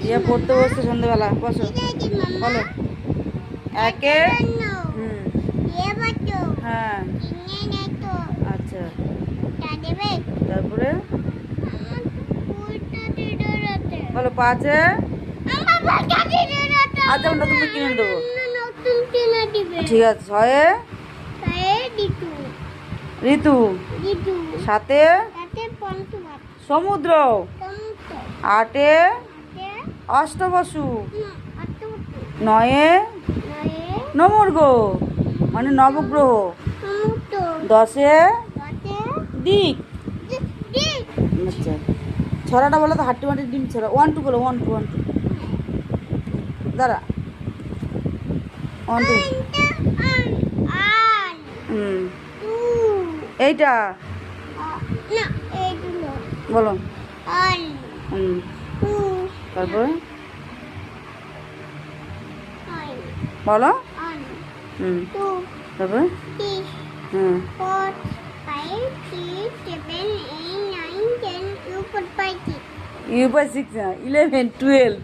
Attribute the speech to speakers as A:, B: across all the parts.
A: ইয়ে পড়তে বসছে সন্ধ্যেবেলা, বসো বলো। একে হ্যাঁ আচ্ছা, তারপরে বলো পাঁচে। আচ্ছা ওটা তুমি কিনে দেবো, ঠিক আছে। ছয়ে ঋতু, সাতে সমুদ্র, আটে অষ্টবসু, নয়ে নমর্গ মানে নবগ্রহ, দশে দিক। আচ্ছা ছড়াটা বলো তো, হাট্টি মাটির ডিম ছড়া। 1 2 বলো, 1 2 1 2 দাঁড়া, 1 2 এইটা বলো। তারপরে বলো। তারপরে ইউ/6 না, 11 12।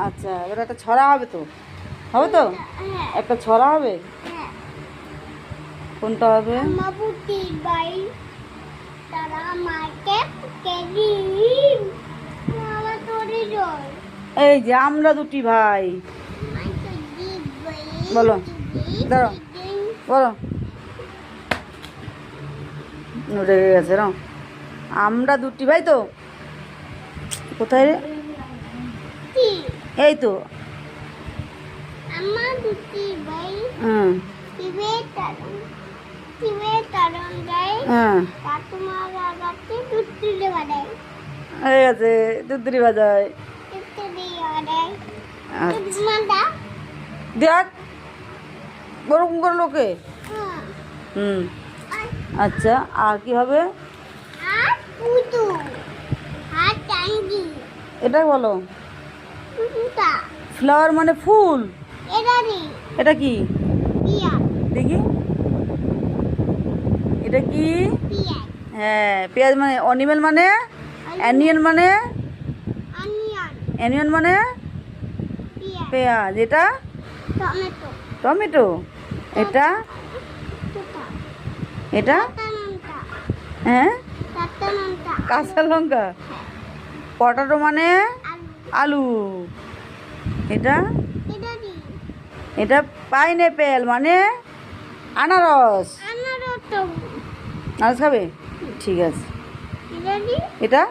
A: আচ্ছা এবার একটা ছড়া হবে তো, হবে তো একটা ছড়া হবে। কোনটা হবে? এই যে আমরা দুটি ভাই, বলো দাঁড়াও বলো। রেগে গেছে না, আমরা দুটি ভাই তো কোথায় রে, এই তো হয়ে গেছে, দুধুরি বাজায়। দেখ ওরকম করে লোকে। আচ্ছা আর কি হবে? এটাই বলো। ফ্লাওয়ার মানে ফুল, এটা কি দেখি, এটা কি? হ্যাঁ পেঁয়াজ মানে অনিমেল মানে অ্যানিয়ন মানে অ্যানিয়ন মানে পেঁয়াজ, এটা টমেটো, এটা এটা হ্যাঁ কাঁচা লঙ্কা, পটাটো মানে আলু, এটা এটা পাইনঅ্যাপেল মানে আনারস। আনারস খাবে, ঠিক আছে। এটা